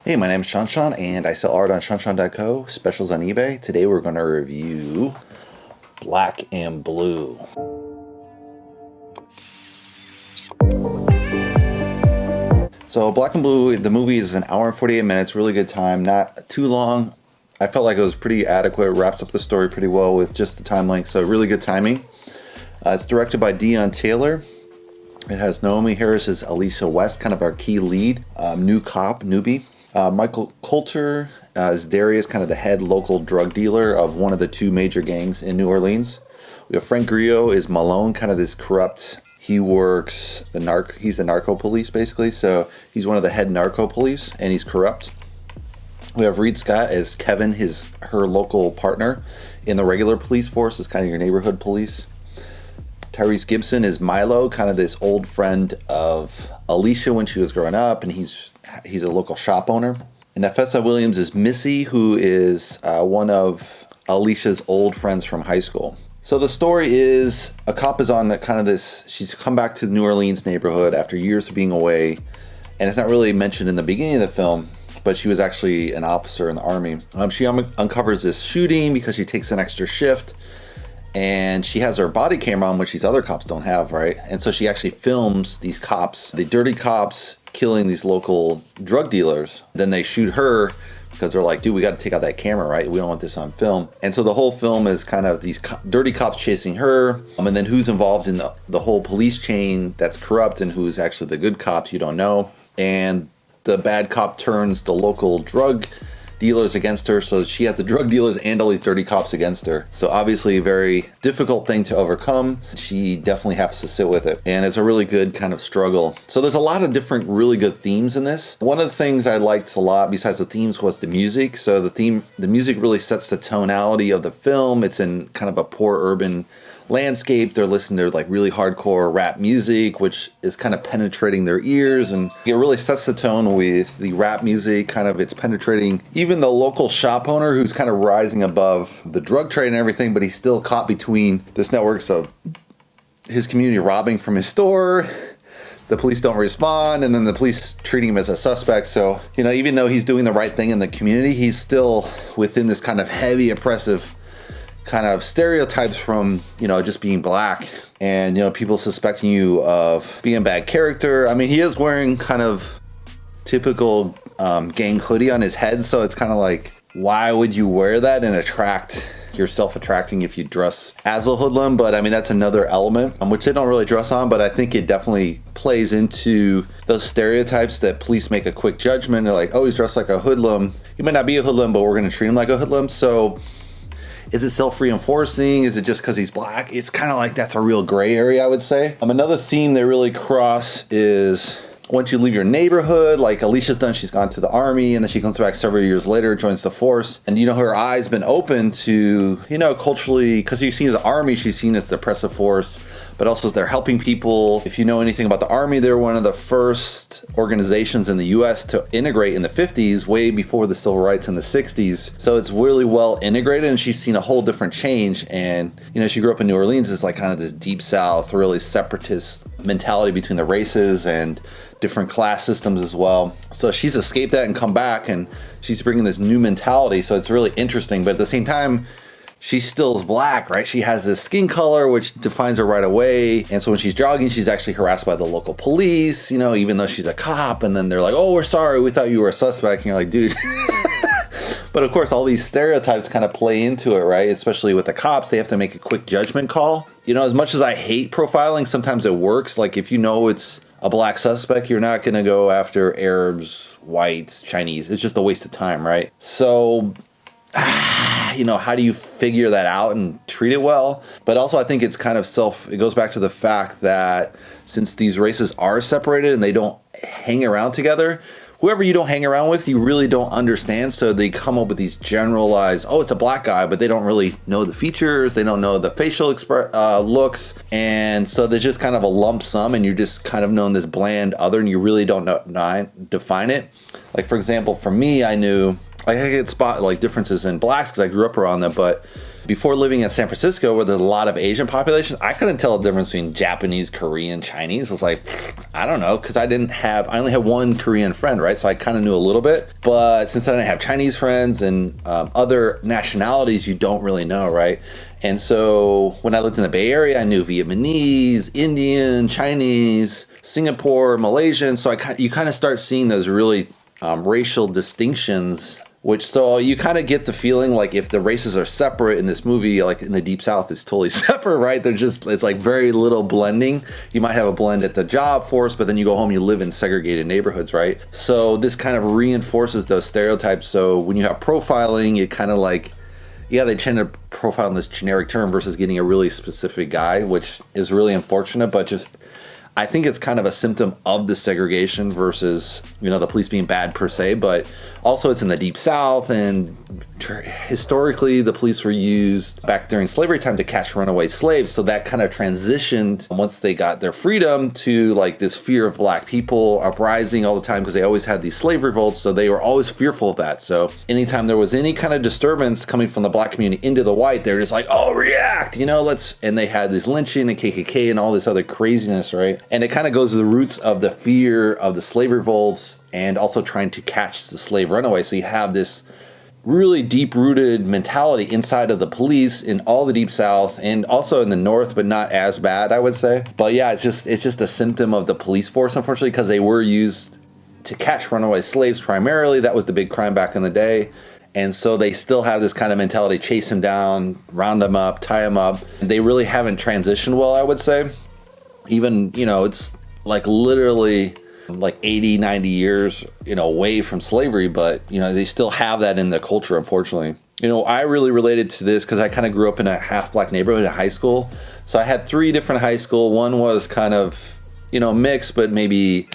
Hey, my name is ShawNshawN and I sell art on ShawNshawN.co, specials on eBay. Today we're going to review Black and Blue. So Black and Blue, the movie is an hour and 48 minutes, really good time, not too long. I felt like it was pretty adequate, wraps up the story pretty well with just the time length, so really good timing. It's directed by Dion Taylor. It has Naomi Harris as Alicia West, kind of our key lead, newbie. Michael Coulter is Darius, kind of the head local drug dealer of one of the two major gangs in New Orleans. We have Frank Grillo is Malone, kind of this corrupt. He works he's the narco police basically, so he's one of the head narco police and he's corrupt. We have Reed Scott as Kevin, her local partner in the regular police force, is kind of your neighborhood police. Tyrese Gibson is Milo, kind of this old friend of Alicia when she was growing up, and he's a local shop owner. And Nafessa Williams is Missy, who is one of Alicia's old friends from high school. So the story is a cop is on kind of this, she's come back to the New Orleans neighborhood after years of being away, and it's not really mentioned in the beginning of the film, but she was actually an officer in the army. She uncovers this shooting because she takes an extra shift, and she has her body camera on, which these other cops don't have, right? And so she actually films these cops, the dirty cops, killing these local drug dealers. Then they shoot her because they're like, dude, we got to take out that camera, right? We don't want this on film. And so the whole film is kind of these dirty cops chasing her, and then who's involved in the whole police chain that's corrupt and who's actually the good cops, you don't know. And the bad cop turns the local drug dealers against her, so she has the drug dealers and all these dirty cops against her. So obviously a very difficult thing to overcome. She definitely has to sit with it, and it's a really good kind of struggle. So there's a lot of different really good themes in this. One of the things I liked a lot besides the themes was the music. So the music really sets the tonality of the film. It's in kind of a poor urban landscape. They're listening to like really hardcore rap music, which is kind of penetrating their ears, and it really sets the tone with the rap music. Kind of it's penetrating even the local shop owner who's kind of rising above the drug trade and everything, but he's still caught between this networks of his community robbing from his store. The police don't respond, and then the police treating him as a suspect. So, even though he's doing the right thing in the community, he's still within this kind of heavy oppressive kind of stereotypes from, just being black, and, people suspecting you of being a bad character. I mean, he is wearing kind of typical gang hoodie on his head, so it's kind of like, why would you wear that and you're self-attracting if you dress as a hoodlum? But I mean, that's another element which they don't really dress on, but I think it definitely plays into those stereotypes that police make a quick judgment. They're like, oh, he's dressed like a hoodlum. He might not be a hoodlum, but we're going to treat him like a hoodlum. So is it self-reinforcing? Is it just because he's black? It's kind of like that's a real gray area, I would say. Another theme they really cross is once you leave your neighborhood, like Alicia's done, she's gone to the army, and then she comes back several years later, joins the force, and her eyes been open to, culturally, because she's seen as the army, she's seen as the oppressive force, but also they're helping people. If you know anything about the army, they're one of the first organizations in the US to integrate in the 50s, way before the civil rights in the 60s. So it's really well integrated, and she's seen a whole different change. And, she grew up in New Orleans. It's like kind of this deep South, really separatist mentality between the races and different class systems as well. So she's escaped that and come back, and she's bringing this new mentality. So it's really interesting, but at the same time, she still is black, right? She has this skin color, which defines her right away. And so when she's jogging, she's actually harassed by the local police, even though she's a cop. And then they're like, oh, we're sorry. We thought you were a suspect. And you're like, dude. But of course, all these stereotypes kind of play into it, right? Especially with the cops, they have to make a quick judgment call. As much as I hate profiling, sometimes it works. Like if it's a black suspect, you're not going to go after Arabs, whites, Chinese. It's just a waste of time, right? So how do you figure that out and treat it well? But also I think it's kind of it goes back to the fact that since these races are separated and they don't hang around together, whoever you don't hang around with, you really don't understand. So they come up with these generalized, oh, it's a black guy, but they don't really know the features. They don't know the facial looks. And so there's just kind of a lump sum, and you're just kind of known this bland other, and you really don't define it. Like, for example, for me, I could spot like differences in blacks because I grew up around them, but before living in San Francisco, where there's a lot of Asian population, I couldn't tell the difference between Japanese, Korean, Chinese. It was like, I don't know, because I only had one Korean friend, right? So I kind of knew a little bit. But since I didn't have Chinese friends and other nationalities, you don't really know, right? And so when I lived in the Bay Area, I knew Vietnamese, Indian, Chinese, Singapore, Malaysian. So you kind of start seeing those really racial distinctions, which so you kind of get the feeling like if the races are separate in this movie, like in the Deep South, it's totally separate, right? It's like very little blending. You might have a blend at the job force, but then you go home, you live in segregated neighborhoods, right? So this kind of reinforces those stereotypes. So when you have profiling, it kind of like, yeah, they tend to profile in this generic term versus getting a really specific guy, which is really unfortunate, but just I think it's kind of a symptom of the segregation versus, the police being bad per se, but also it's in the Deep South, and historically the police were used back during slavery time to catch runaway slaves. So that kind of transitioned once they got their freedom to like this fear of black people uprising all the time, because they always had these slave revolts. So they were always fearful of that. So anytime there was any kind of disturbance coming from the black community into the white, they're just like, oh, react, and they had this lynching and KKK and all this other craziness, right? And it kind of goes to the roots of the fear of the slave revolts and also trying to catch the slave runaway. So you have this really deep-rooted mentality inside of the police in all the Deep South and also in the North, but not as bad, I would say. But yeah, it's just a symptom of the police force, unfortunately, because they were used to catch runaway slaves primarily. That was the big crime back in the day. And so they still have this kind of mentality, chase them down, round them up, tie them up. They really haven't transitioned well, I would say. Even, it's like literally like 80, 90 years, away from slavery, but, they still have that in the culture, unfortunately. I really related to this because I kind of grew up in a half-black neighborhood in high school. So I had 3 different high school. One was kind of, mixed, but maybe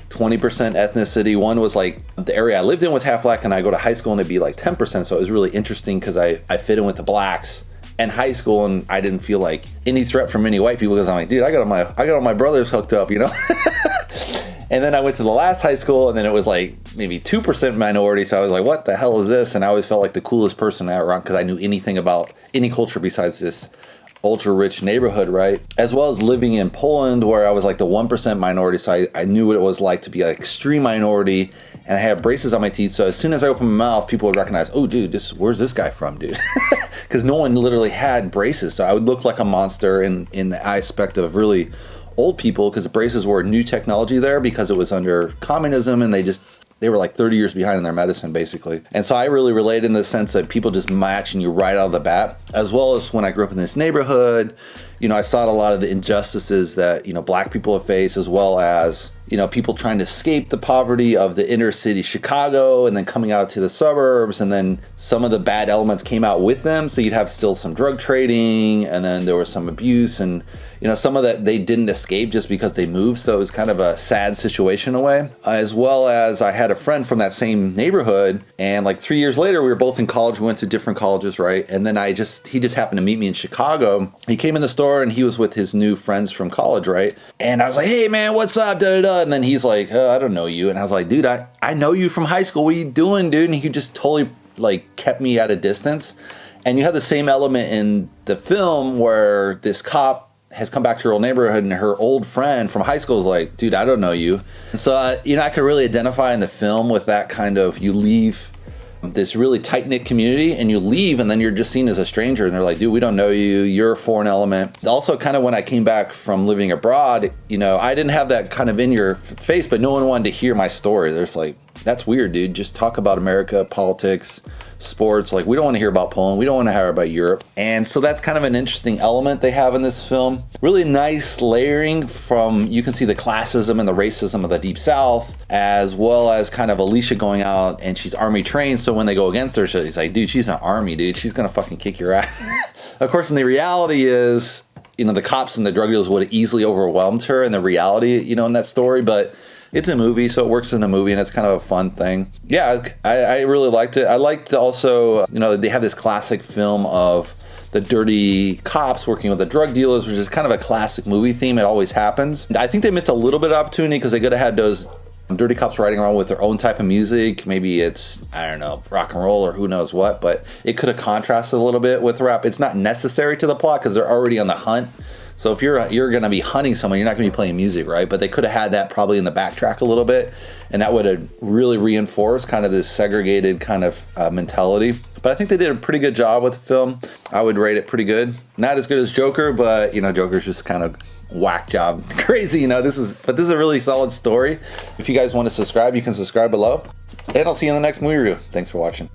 20% ethnicity. One was like the area I lived in was half black, and I go to high school and it'd be like 10%. So it was really interesting because I fit in with the blacks in high school, and I didn't feel like any threat from any white people because I'm like, dude, I got all my brothers hooked up, And then I went to the last high school, and then it was like maybe 2% minority. So I was like, what the hell is this? And I always felt like the coolest person around because I knew anything about any culture besides this ultra rich neighborhood, right? As well as living in Poland, where I was like the 1% minority. So I knew what it was like to be an extreme minority, and I had braces on my teeth. So as soon as I opened my mouth, people would recognize, oh, dude, where's this guy from, dude? Because no one literally had braces. So I would look like a monster in the aspect of really old people, because the braces were new technology there because it was under communism, and they were like 30 years behind in their medicine, basically. And so I really relate in the sense that people just matching you right out of the bat, as well as when I grew up in this neighborhood, I saw a lot of the injustices that, black people have faced, as well as, people trying to escape the poverty of the inner city Chicago and then coming out to the suburbs, and then some of the bad elements came out with them. So you'd have still some drug trading, and then there was some abuse, and some of that they didn't escape just because they moved. So it was kind of a sad situation in a way. As well as I had a friend from that same neighborhood, and like 3 years later, we were both in college. We went to different colleges, right? And then he just happened to meet me in Chicago. He came in the store and he was with his new friends from college, right? And I was like, hey man, what's up? Da, da, da. And then he's like, oh, I don't know you. And I was like, dude, I know you from high school. What are you doing, dude? And he just totally like kept me at a distance. And you have the same element in the film where this cop has come back to her old neighborhood, and her old friend from high school is like, dude, I don't know you. And so, I could really identify in the film with that kind of, you leave this really tight-knit community and you leave, and then you're just seen as a stranger, and they're like, dude, we don't know you, you're a foreign element. Also, kind of when I came back from living abroad, I didn't have that kind of in your face, but no one wanted to hear my story. There's like, that's weird, dude, just talk about America, politics, sports. Like, we don't want to hear about Poland, we don't want to hear about Europe. And so that's kind of an interesting element they have in this film. Really nice layering from, you can see the classism and the racism of the Deep South, as well as kind of Alicia going out, and she's army trained, so when they go against her, she's like, dude, she's an army, dude, she's gonna fucking kick your ass. Of course, and the reality is, the cops and the drug dealers would have easily overwhelmed her in the reality, in that story, but it's a movie, so it works in the movie, and it's kind of a fun thing. Yeah, I really liked it. I liked also, they have this classic film of the dirty cops working with the drug dealers, which is kind of a classic movie theme. It always happens. I think they missed a little bit of opportunity because they could have had those Dirty cops riding around with their own type of music. Maybe it's, I don't know, rock and roll or who knows what, but it could have contrasted a little bit with rap. It's not necessary to the plot because they're already on the hunt. So if you're going to be hunting someone, you're not going to be playing music, right? But they could have had that probably in the backtrack a little bit, and that would have really reinforced kind of this segregated kind of mentality. But I think they did a pretty good job with the film. I would rate it pretty good. Not as good as Joker, but you know, Joker's just kind of whack job crazy, you know. This is a really solid story. If you guys want to subscribe, you can subscribe below, and I'll see you in the next movie review. Thanks for watching.